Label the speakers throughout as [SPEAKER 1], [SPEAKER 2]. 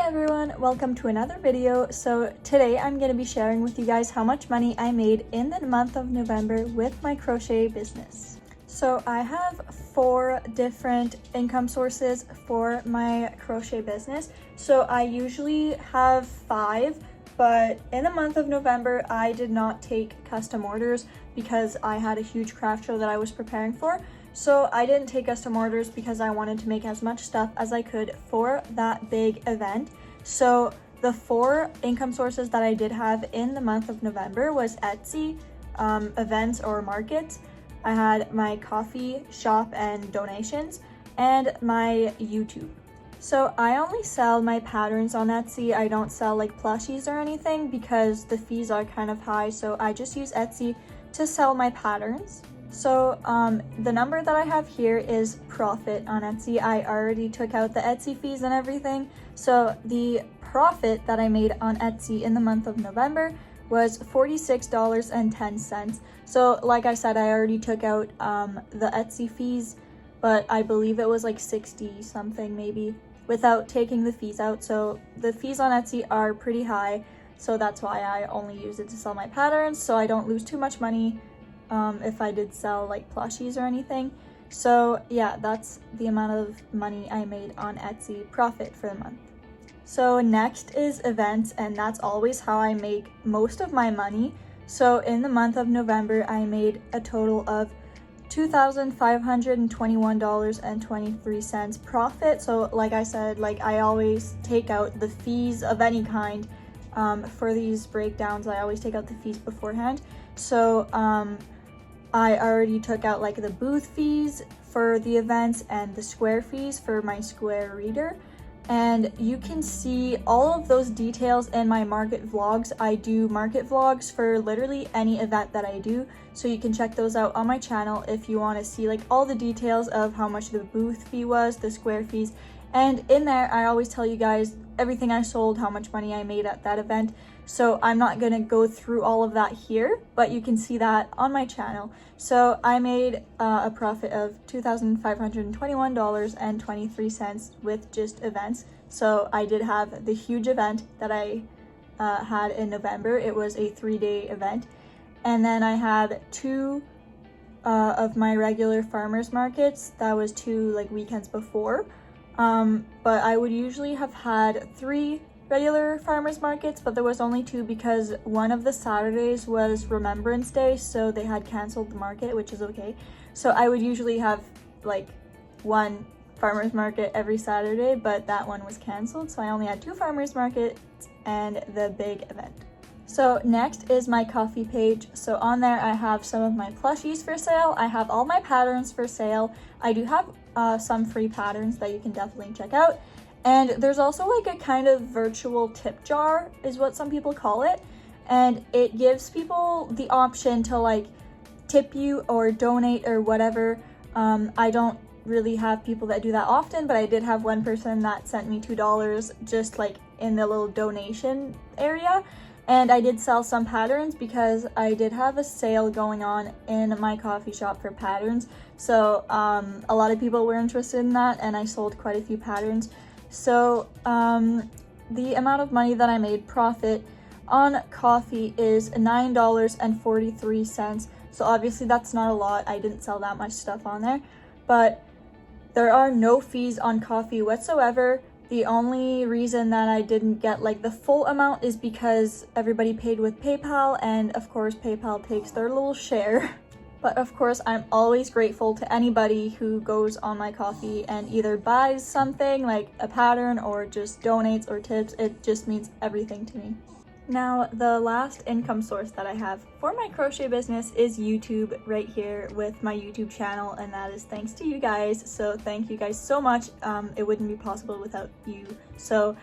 [SPEAKER 1] everyone, welcome to another video. So today I'm going to be sharing with you guys how much money I made in the month of November with my crochet business. So I have 4 different income sources for my crochet business. So I usually have 5, but in the month of November I did not take custom orders because I had a huge craft show that I was preparing for. So I didn't take custom orders because I wanted to make as much stuff as I could for that big event. So the 4 income sources that I did have in the month of November was Etsy, events or markets. I had my coffee shop and donations, and my YouTube. So I only sell my patterns on Etsy. I don't sell like plushies or anything because the fees are kind of high. So I just use Etsy to sell my patterns. So the number that I have here is profit on Etsy. I already took out the Etsy fees and everything. So the profit that I made on Etsy in the month of November was $46.10. So like I said, I already took out the Etsy fees, but I believe it was like 60 something maybe without taking the fees out. So the fees on Etsy are pretty high. So that's why I only use it to sell my patterns, so I don't lose too much money if I did sell like plushies or anything. So yeah, that's the amount of money I made on Etsy profit for the month. So next is events, and that's always how I make most of my money. So in the month of November, I made a total of $2,521.23 profit. So like I said, like I always take out the fees of any kind for these breakdowns. I always take out the fees beforehand. So I already took out like the booth fees for the events and the square fees for my square reader. And you can see all of those details in my market vlogs. I do market vlogs for literally any event that I do. So you can check those out on my channel if you want to see like all the details of how much the booth fee was, the square fees. And in there, I always tell you guys everything I sold, how much money I made at that event. So I'm not going to go through all of that here, but you can see that on my channel. So I made a profit of $2,521.23 with just events. So I did have the huge event that I had in November. It was a 3-day event. And then I had 2 of my regular farmers markets. That was 2 like weekends before. But I would usually have had 3 regular farmers markets, but there was only 2 because one of the Saturdays was Remembrance Day, so they had canceled the market, which is okay. So I would usually have like 1 farmers market every Saturday, but that one was canceled, so I only had 2 farmers markets and the big event. So next is my coffee page. So on there I have some of my plushies for sale. I have all my patterns for sale. I do have some free patterns that you can definitely check out. And there's also like a kind of virtual tip jar is what some people call it. And it gives people the option to like tip you or donate or whatever. I don't really have people that do that often, but I did have one person that sent me $2 just like in the little donation area. And I did sell some patterns because I did have a sale going on in my coffee shop for patterns. So a lot of people were interested in that, and I sold quite a few patterns. So the amount of money that I made profit on coffee is $9.43. So obviously that's not a lot. I didn't sell that much stuff on there, but there are no fees on coffee whatsoever. The only reason that I didn't get like the full amount is because everybody paid with PayPal, and of course PayPal takes their little share. But of course I'm always grateful to anybody who goes on my coffee and either buys something like a pattern or just donates or tips. It just means everything to me. Now, the last income source that I have for my crochet business is YouTube right here with my YouTube channel, and that is thanks to you guys. So thank you guys so much. It wouldn't be possible without you. So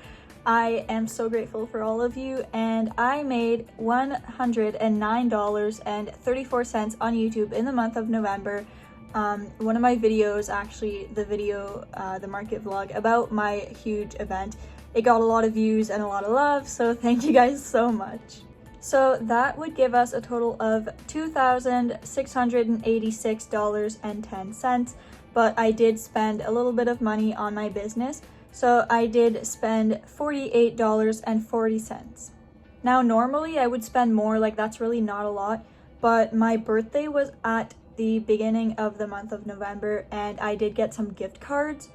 [SPEAKER 1] I am so grateful for all of you, and I made $109.34 on YouTube in the month of November. One of my videos, actually the video, the market vlog about my huge event, it got a lot of views and a lot of love, so thank you guys so much. So that would give us a total of $2,686.10, but I did spend a little bit of money on my business. So I did spend $48.40. Now normally I would spend more, like that's really not a lot, but my birthday was at the beginning of the month of November and I did get some gift cards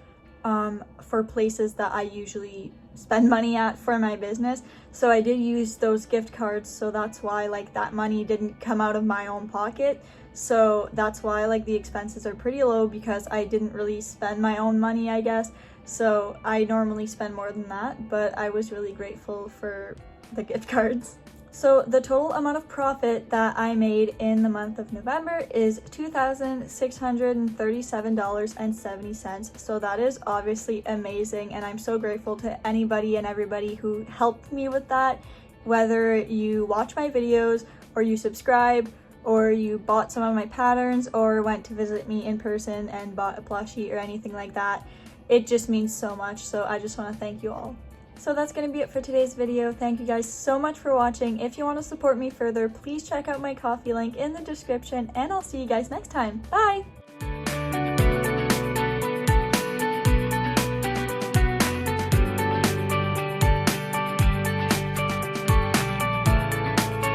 [SPEAKER 1] for places that I usually spend money at for my business. So I did use those gift cards, so that's why like that money didn't come out of my own pocket. So that's why like the expenses are pretty low, because I didn't really spend my own money, I guess. So I normally spend more than that, but I was really grateful for the gift cards. So the total amount of profit that I made in the month of November is $2,637.70. So that is obviously amazing, and I'm so grateful to anybody and everybody who helped me with that. Whether you watch my videos or you subscribe or you bought some of my patterns or went to visit me in person and bought a plushie or anything like that, it just means so much. So I just want to thank you all. So that's going to be it for today's video. Thank you guys so much for watching. If you want to support me further, please check out my Ko-fi link in the description, and I'll see you guys next time. Bye!